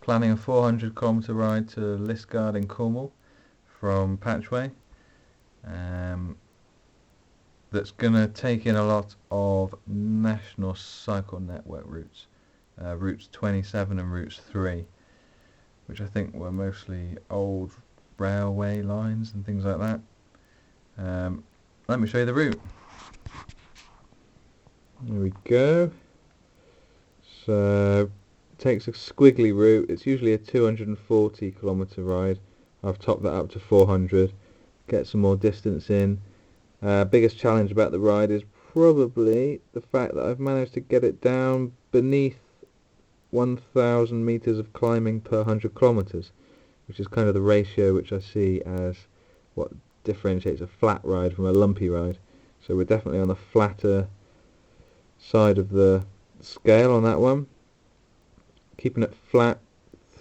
planning a 400km ride to Liskeard in Cornwall from Patchway. That's going to take in a lot of National Cycle Network routes, routes 27 and routes 3, which I think were mostly old railway lines and things like that. Let me show you the route. There we go. So it takes a squiggly route. It's usually a 240km ride. I've topped that up to 400. Get some more distance in. Biggest challenge about the ride is probably the fact that I've managed to get it down beneath 1,000 meters of climbing per 100 kilometers, which is kind of the ratio which I see as what differentiates a flat ride from a lumpy ride. So we're definitely on the flatter side of the scale on that one. Keeping it flat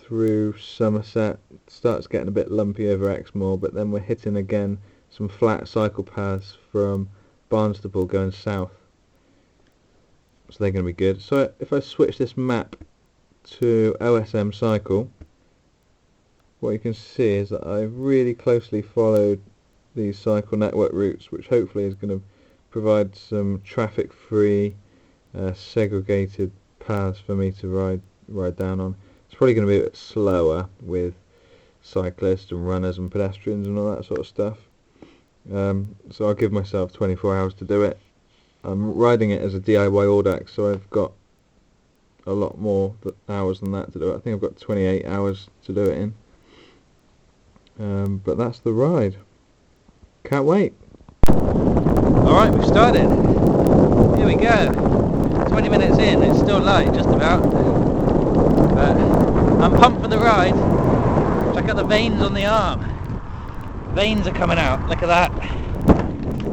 through Somerset, starts getting a bit lumpy over Exmoor, but then we're hitting again some flat cycle paths from Barnstaple going south, so they're going to be good. So if I switch this map to OSM Cycle, what you can see is that I've really closely followed these cycle network routes, which hopefully is going to provide some traffic free segregated paths for me to ride down on. It's probably going to be a bit slower with cyclists and runners and pedestrians and all that sort of stuff. So I'll give myself 24 hours to do it. I'm riding it as a DIY Audax, so I've got a lot more hours than that to do it. I think I've got 28 hours to do it in. But that's the ride. Can't wait. Alright, we've started. Here we go. 20 minutes in, it's still light just about. But I'm pumped for the ride. Check out the veins on the arm. Veins are coming out, look at that.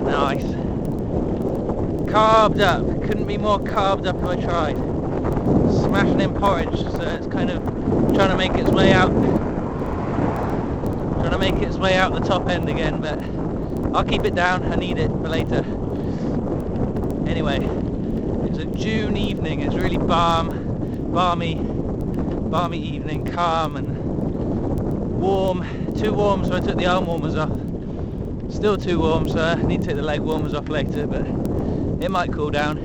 Nice. Carved up, couldn't be more carved up if I tried. Smashing in porridge, so it's kind of trying to make its way out. Trying to make its way out the top end again, but I'll keep it down, I need it for later. Anyway, it's a June evening, it's really balmy evening, calm and warm. Too warm, so I took the arm warmers off. Still too warm, so I need to take the leg warmers off later, but it might cool down.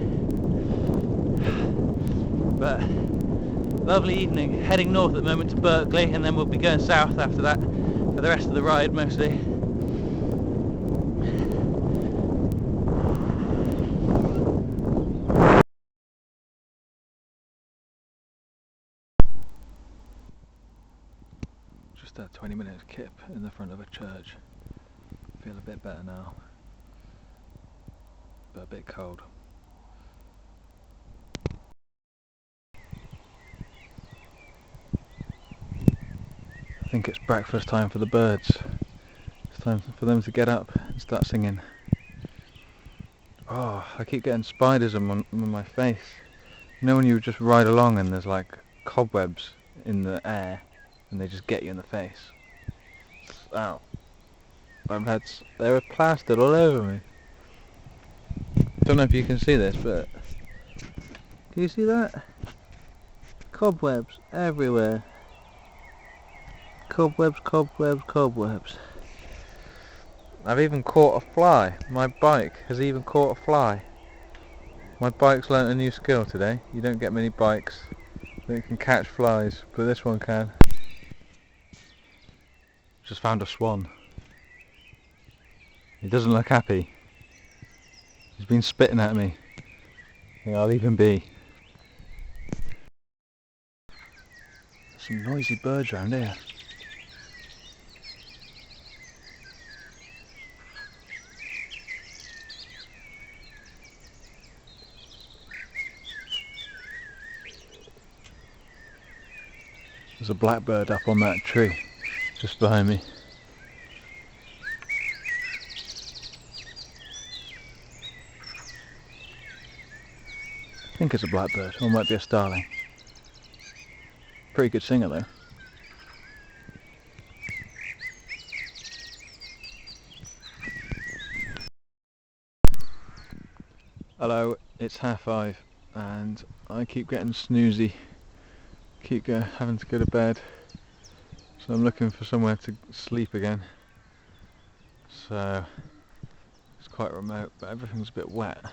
But lovely evening. Heading north at the moment to Berkeley, and then we'll be going south after that for the rest of the ride mostly. Just a 20-minute kip in the front of a church. Feel a bit better now, but a bit cold. I think it's breakfast time for the birds. It's time for them to get up and start singing. Oh, I keep getting spiders on my face. You know when you just ride along and there's like cobwebs in the air and they just get you in the face? Ow. They're plastered all over me. Don't know if you can see this, but can you see that? Cobwebs everywhere. Cobwebs, cobwebs, cobwebs. I've even caught a fly. My bike has even caught a fly. My bike's learnt a new skill today. You don't get many bikes that can catch flies, but this one can. Just found a swan. He doesn't look happy. He's been spitting at me. Yeah, I'll leave him be. Some noisy birds around here. There's a blackbird up on that tree just behind me. I think it's a blackbird, or it might be a starling. Pretty good singer though. Hello, it's 5:30 and I keep getting snoozy. keep having to go to bed, so I'm looking for somewhere to sleep again. So it's quite remote, but everything's a bit wet.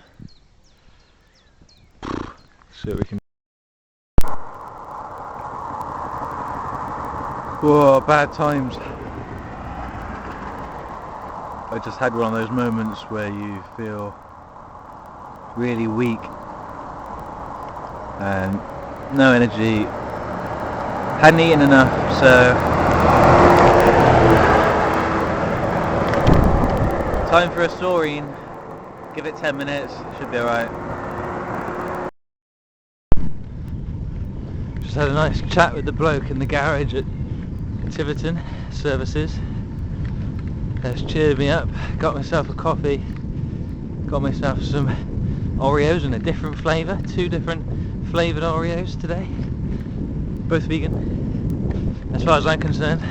See what we can. Whoa, bad times. I just had one of those moments where you feel really weak and no energy. Hadn't eaten enough, so time for a saurine. Give it 10 minutes, should be alright. Just had a nice chat with the bloke in the garage at Tiverton Services. That's cheered me up. Got myself a coffee, got myself some Oreos in a different flavour, 2 different flavoured Oreos today, both vegan as far as I'm concerned.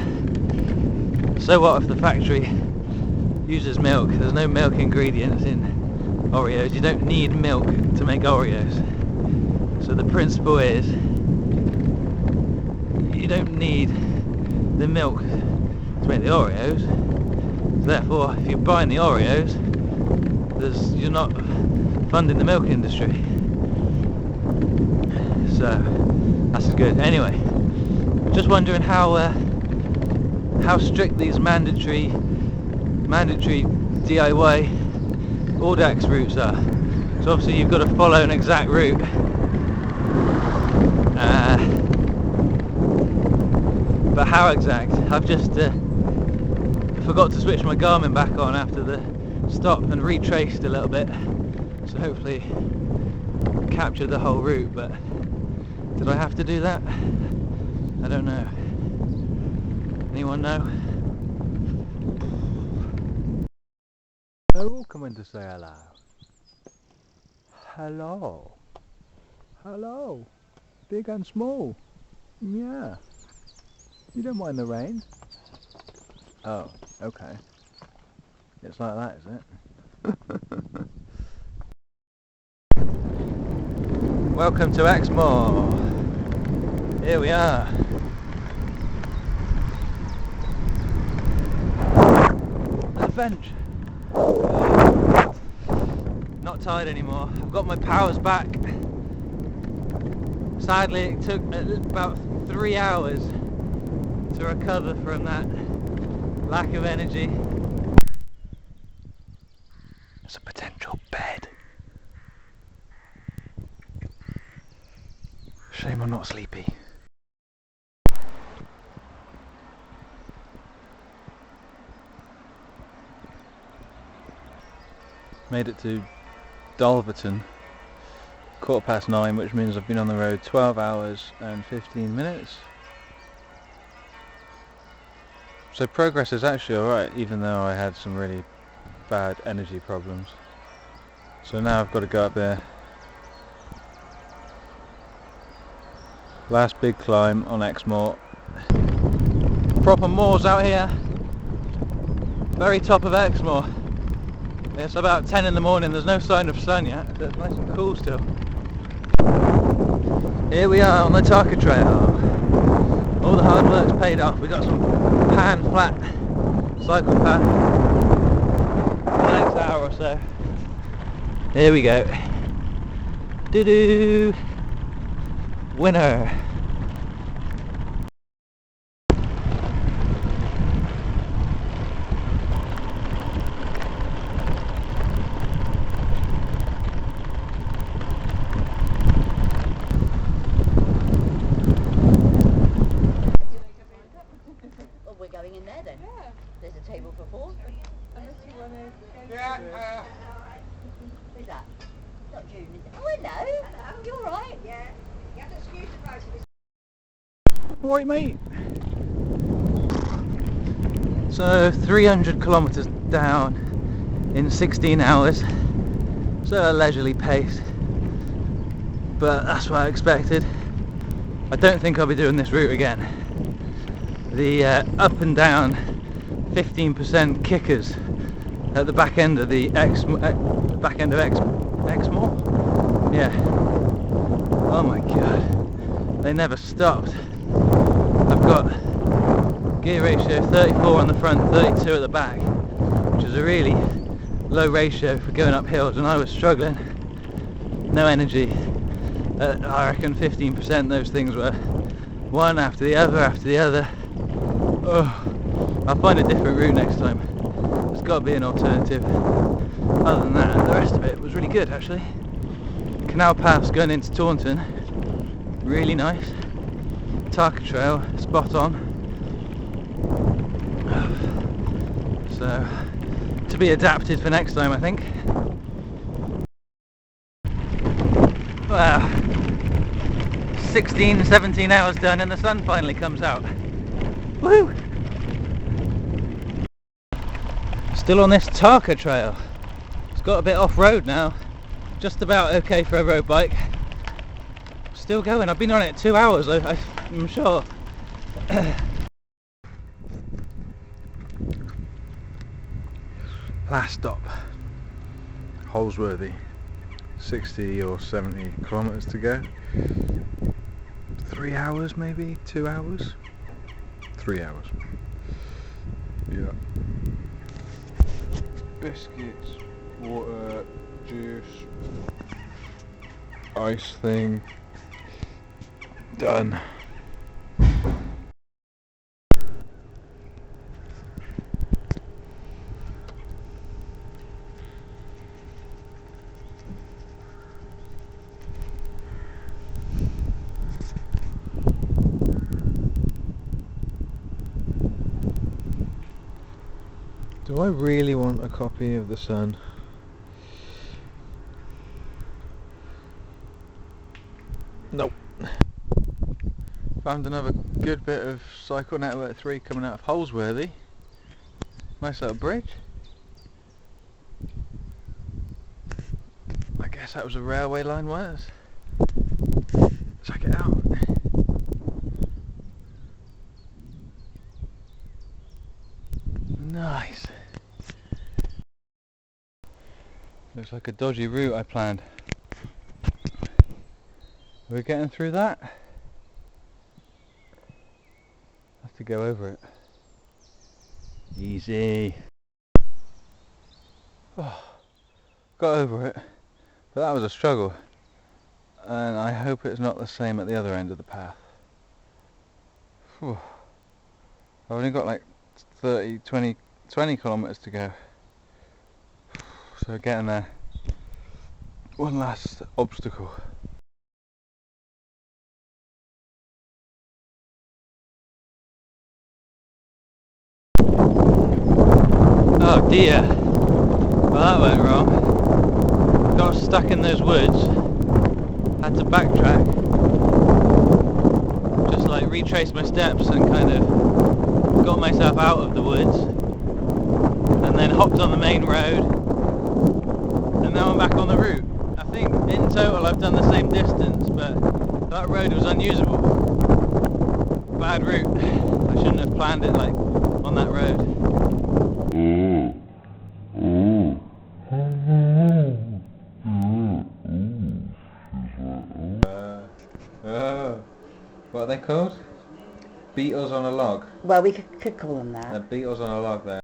So what if the factory uses milk? There's no milk ingredients in Oreos. You don't need milk to make Oreos. So the principle is you don't need the milk to make the Oreos. Therefore, if you're buying the Oreos, you're not funding the milk industry. So that's good. Anyway, just wondering how strict these mandatory DIY Audax routes are. So obviously you've got to follow an exact route. But how exact? I've just forgot to switch my Garmin back on after the stop and retraced a little bit. So hopefully captured the whole route, but did I have to do that? I don't know. Anyone know? They're all coming to say hello. Hello. Hello. Big and small. Yeah. You don't mind the rain? Oh, okay. It's like that, is it? Welcome to Exmoor. Here we are. The bench. Not tired anymore. I've got my powers back. Sadly, it took about 3 hours to recover from that lack of energy. There's a potential bed. Shame I'm not sleepy. Made it to Dulverton, 9:15, which means I've been on the road 12 hours and 15 minutes. So progress is actually alright, even though I had some really bad energy problems. So now I've got to go up there. Last big climb on Exmoor. Proper moors out here. Very top of Exmoor. It's about 10 in the morning, there's no sign of sun yet, but it's nice and cool still. Here we are on the Tarka trail. All the hard work's paid off. We got some pan flat cycle path for the next hour or so. Here we go. Doo-doo! Winner! There's a table for 4. Yeah, Who's that? Not June, is it? Oh, hello. You alright? Yeah. You have to excuse the photo. Alright, mate. So 300 kilometers down in 16 hours. So a leisurely pace. But that's what I expected. I don't think I'll be doing this route again. The up and down 15% kickers at the back end of the Exmoor. Yeah. Oh my god. they never stopped. I've got gear ratio 34 on the front, 32 at the back, which is a really low ratio for going up hills, and I was struggling. No energy. I reckon 15% those things were one after the other after the other. Oh, I'll find a different route next time. There's got to be an alternative. Other than that, the rest of it was really good actually. Canal paths going into Taunton, really nice. Tarka trail, spot on. So, to be adapted for next time I think. Wow, 16, 17 hours done and the sun finally comes out. Woo! Still on this Tarka trail. It's got a bit off-road now. Just about okay for a road bike. Still going. I've been on it 2 hours, I'm sure. Last stop, Holsworthy. 60 or 70 kilometers to go. 3 hours maybe? 2 hours? 3 hours. Yeah. Biscuits, water, juice, ice thing. Done. Do I really want a copy of the Sun? Nope. Found another good bit of Cycle Network 3 coming out of Holsworthy. Nice little bridge. I guess that was a railway line once. Check it out. Nice. Looks like a dodgy route I planned. Are we getting through that? Have to go over it. Easy. Oh, got over it, but that was a struggle, and I hope it's not the same at the other end of the path. Whew. I've only got like 20 kilometers to go, so getting there. One last obstacle. Oh dear, well that went wrong. Got stuck in those woods, had to backtrack, just like retrace my steps and kind of got myself out of the woods, and then hopped on the main road, and now I'm back on the route. I think in total I've done the same distance, but that road was unusable. Bad route. I shouldn't have planned it like on that road. What are they called? Beetles on a log. Well, we could call them that. Beetles on a log there.